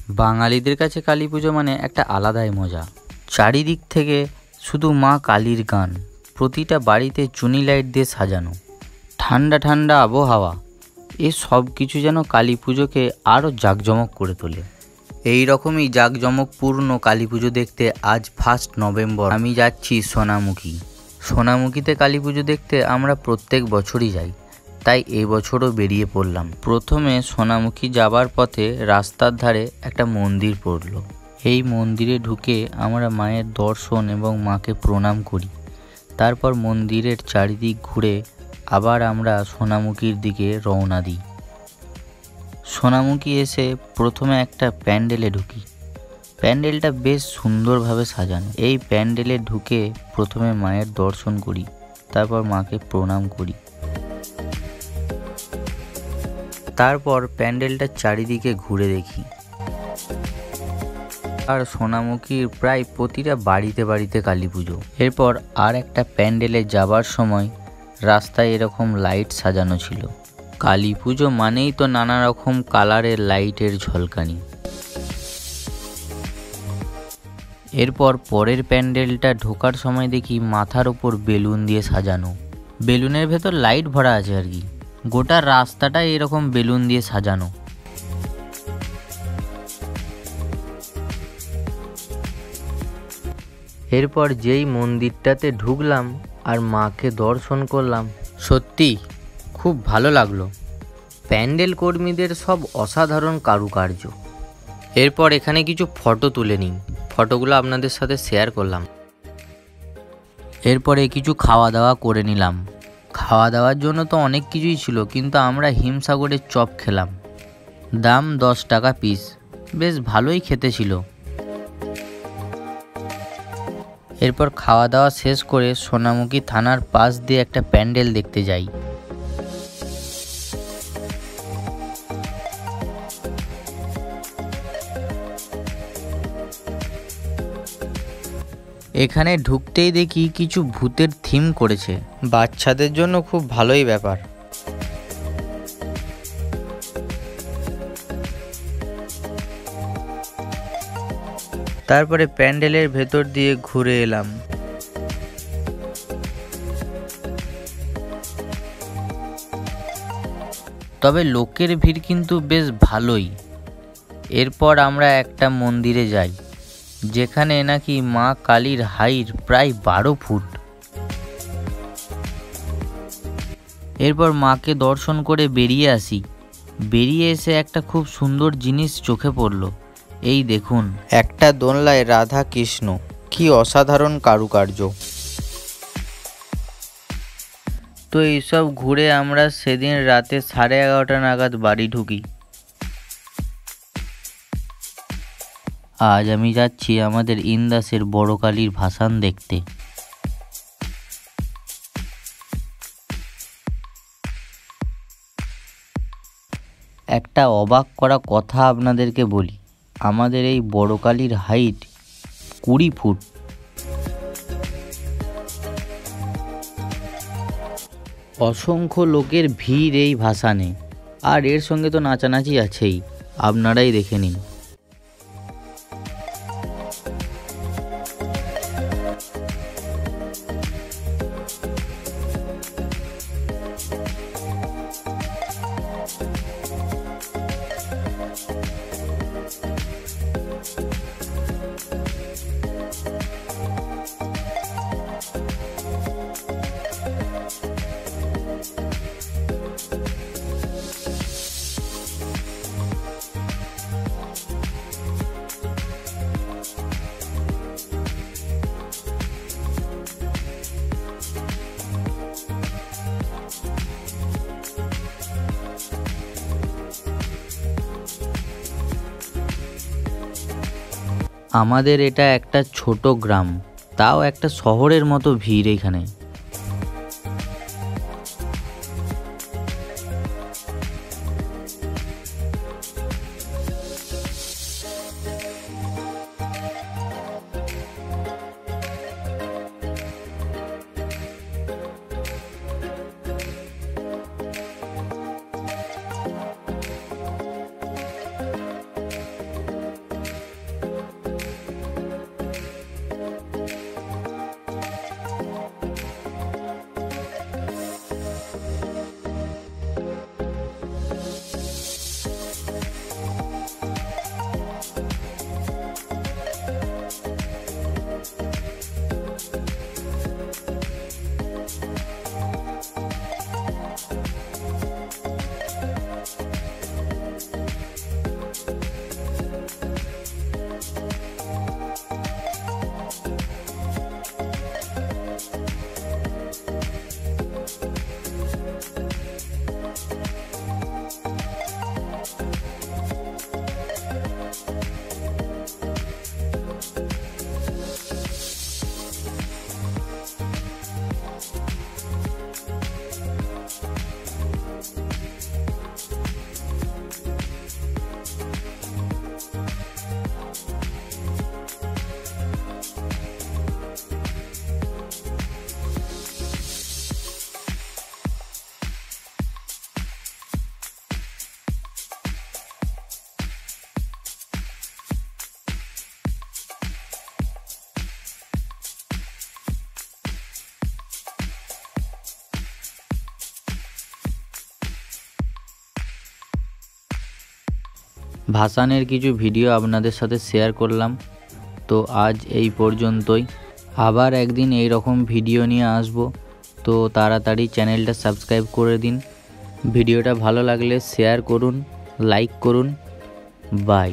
বাঙালিদের কাছে কালী পুজো মানে একটা আলাদাই মজা। চারিদিক থেকে শুধু মা কালীর গান, প্রতিটা বাড়িতে চুনি লাইট দিয়ে সাজানো, ঠান্ডা ঠান্ডা আবহাওয়া, এ সব কিছু যেন কালী পুজোকে আরও জাঁকজমক করে তোলে। এই রকমই জাঁকজমকপূর্ণ কালী পুজো দেখতে আজ 1 নভেম্বর আমি যাচ্ছি সোনামুখী। সোনামুখীতে কালী পুজো দেখতে আমরা প্রত্যেক বছরই যাই, তাই এবছরও বেরিয়ে পড়লাম। প্রথমে সোনামুখী যাবার পথে রাস্তার ধারে একটা মন্দির পড়ল। এই মন্দিরে ঢুকে আমরা মায়ের দর্শন এবং মাকে প্রণাম করি। তারপর মন্দিরের চারিদিক ঘুরে আবার আমরা সোনামুখীর দিকে রওনা দিই। সোনামুখী এসে প্রথমে একটা প্যান্ডেলে ঢুকি। প্যান্ডেলটা বেশ সুন্দরভাবে সাজানো। এই প্যান্ডেলে ঢুকে প্রথমে মায়ের দর্শন করি, তারপর মাকে প্রণাম করি। তারপর প্যান্ডেলটার চারিদিকে ঘুরে দেখি। আর সোনামুখীর প্রায় প্রতিটা বাড়িতে বাড়িতে কালী পুজো। এরপর আর একটা প্যান্ডেলে যাবার সময় রাস্তায় এরকম লাইট সাজানো ছিল। কালী পুজো মানেই তো নানা রকম কালারের লাইটের ঝলকানি। এরপর পরের প্যান্ডেলটা ঢোকার সময় দেখি মাথার ওপর বেলুন দিয়ে সাজানো। বেলুনের ভেতর লাইট ভরা আছে আর কি। গোটা রাস্তাটাই এরকম বেলুন দিয়ে সাজানো। এরপর যেই মন্দিরটাতে ঢুকলাম আর মাকে দর্শন করলাম, সত্যি খুব ভালো লাগলো। প্যান্ডেল কর্মীদের সব অসাধারণ কারুকার্য। এরপর এখানে কিছু ফটো তুলে নিই, ফটোগুলো আপনাদের সাথে শেয়ার করলাম। এরপরে কিছু খাওয়া দাওয়া করে নিলাম। খাওয়া দাওয়ার জন্য তো অনেক কিছুই ছিল, কিন্তু আমরা হিমসাগরের চপ খেলাম। দাম 10 টাকা পিস, বেশ ভালোই খেতে ছিল। এরপর খাওয়া দাওয়া শেষ করে সোনামুখী থানার পাশ দিয়ে একটা প্যান্ডেল দেখতে যাই। এখানে ঢুকতেই দেখি কিছু ভূতের থিম করেছে। বাচ্চাদের জন্য খুব ভালোই ব্যাপার। তারপরে প্যান্ডেলের ভেতর দিয়ে ঘুরে এলাম। তবে লোকের ভিড় কিন্তু বেশ ভালোই। এরপর আমরা একটা মন্দিরে যাই, যেখানে নাকি মা কালীর হাইট প্রায় 12 ফুট। এরপর মাকে দর্শন করে বেরিয়ে আসি। বেরিয়ে এসে একটা খুব সুন্দর জিনিস চোখে পড়ল। এই দেখুন, একটা দোলনায় রাধা কৃষ্ণ, কি অসাধারণ কারুকার্য। তো এইসব ঘুরে আমরা সেদিন রাতে 11:30 নাগাদ বাড়ি ঢুকি। আজ আমি যাচ্ছি আমাদের ইন্দাসের বড় কালীর ভাসান দেখতে। একটা অবাক করা কথা আপনাদেরকে বলি, আমাদের এই বড় কালীর হাইট 20 ফুট। অসংখ্য লোকের ভিড় এই ভাসানে, আর এর সঙ্গে তো নাচানাচি আছেই, আপনারাই দেখে নিন। আমাদের এটা একটা ছোট গ্রাম, তাও একটা শহরের মতো ভিড় এখানে। ভাসানের কিছু ভিডিও আপনাদের সাথে শেয়ার করলাম। তো আজ এই পর্যন্তই, আবার একদিন এই রকম ভিডিও নিয়ে আসব। তো তাড়াতাড়ি চ্যানেলটা সাবস্ক্রাইব করে দিন। ভিডিওটা ভালো লাগলে শেয়ার করুন, লাইক করুন। বাই।